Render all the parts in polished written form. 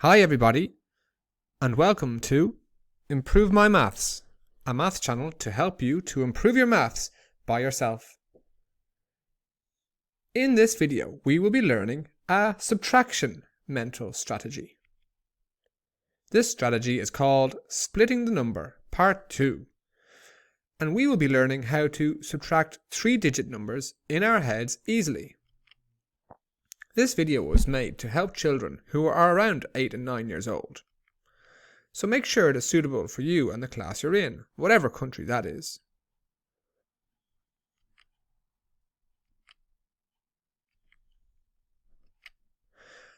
Hi everybody, and welcome to Improve My Maths, a maths channel to help you to improve your maths by yourself. In this video, we will be learning a subtraction mental strategy. This strategy is called Splitting the Number, Part 2, and we will be learning how to subtract 3-digit numbers in our heads easily. This video was made to help children who are around 8 and 9 years old. So make sure it is suitable for you and the class you're in, whatever country that is.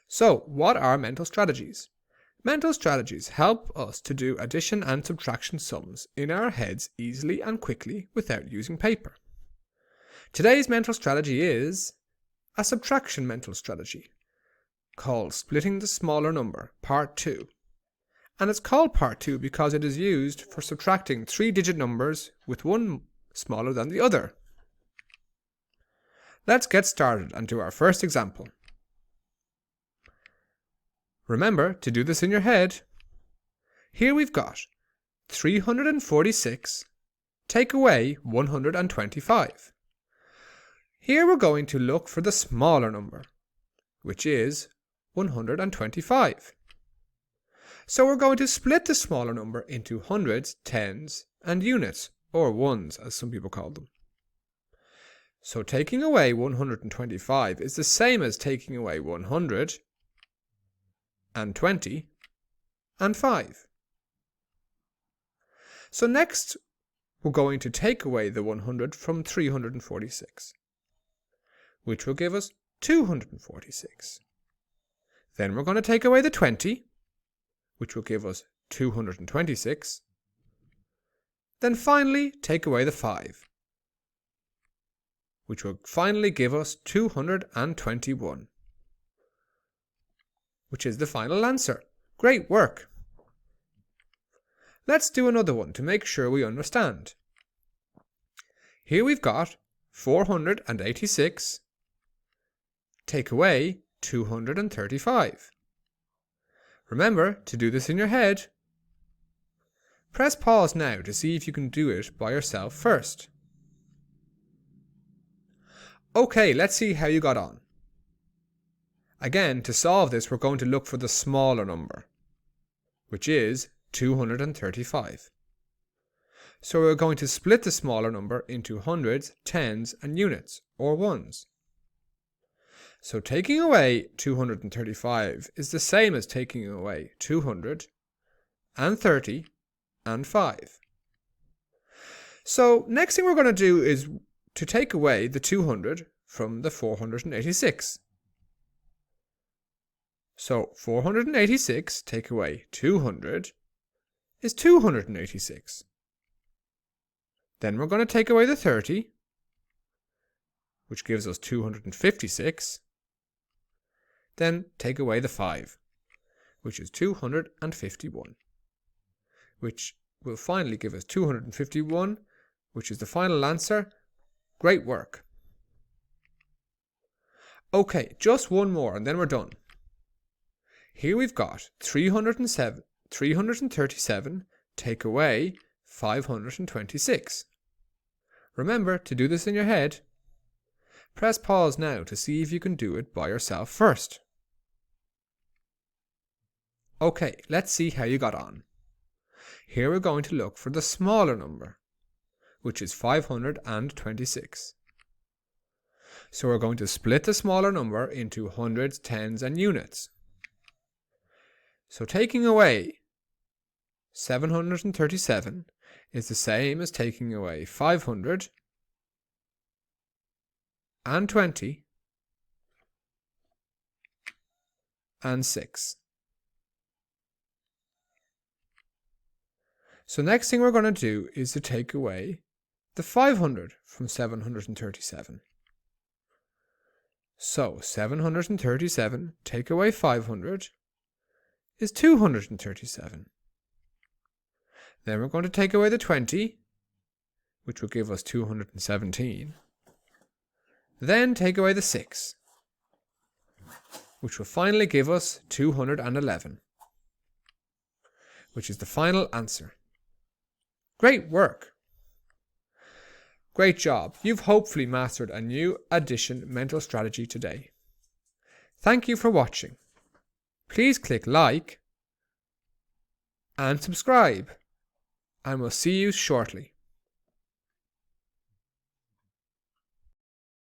So, what are mental strategies? Mental strategies help us to do addition and subtraction sums in our heads easily and quickly without using paper. Today's mental strategy is a subtraction mental strategy called Splitting the Smaller Number, Part 2. And it's called Part 2 because it is used for subtracting 3-digit numbers with one smaller than the other. Let's get started and do our first example. Remember to do this in your head. Here we've got 346 take away 125. Here we're going to look for the smaller number, which is 125. So we're going to split the smaller number into hundreds, tens, and units, or ones as some people call them. So taking away 125 is the same as taking away 100, and 20, and 5. So next we're going to take away the 100 from 346. Which will give us 246. Then we're going to take away the 20, which will give us 226. Then finally take away the 5, which will finally give us 221, which is the final answer. Great work! Let's do another one to make sure we understand. Here we've got 486 take away 235. Remember to do this in your head. Press pause now to see if you can do it by yourself first. Okay, let's see how you got on. Again, to solve this, we're going to look for the smaller number, which is 235. So we're going to split the smaller number into hundreds, tens, and units, or ones. So taking away 235 is the same as taking away 200, and 30, and 5. So next thing we're going to do is to take away the 200 from the 486. So 486 take away 200 is 286. Then we're going to take away the 30, which gives us 256. Then take away the 5, which is 251, which will finally give us 251, which is the final answer. Great work. Okay, just one more and then we're done. Here we've got 337 take away 526. Remember to do this in your head. Press pause now to see if you can do it by yourself first. Okay, let's see how you got on. Here we're going to look for the smaller number, which is 526. So we're going to split the smaller number into hundreds, tens, and units. So taking away 737 is the same as taking away 500, and 20, and 6. So next thing we're going to do is to take away the 500 from 737. So 737 take away 500 is 237. Then we're going to take away the 20, which will give us 217. Then take away the 6, which will finally give us 211. which is the final answer. Great work! Great job. You've hopefully mastered a new addition mental strategy today. Thank you for watching. Please click like and subscribe, and we'll see you shortly.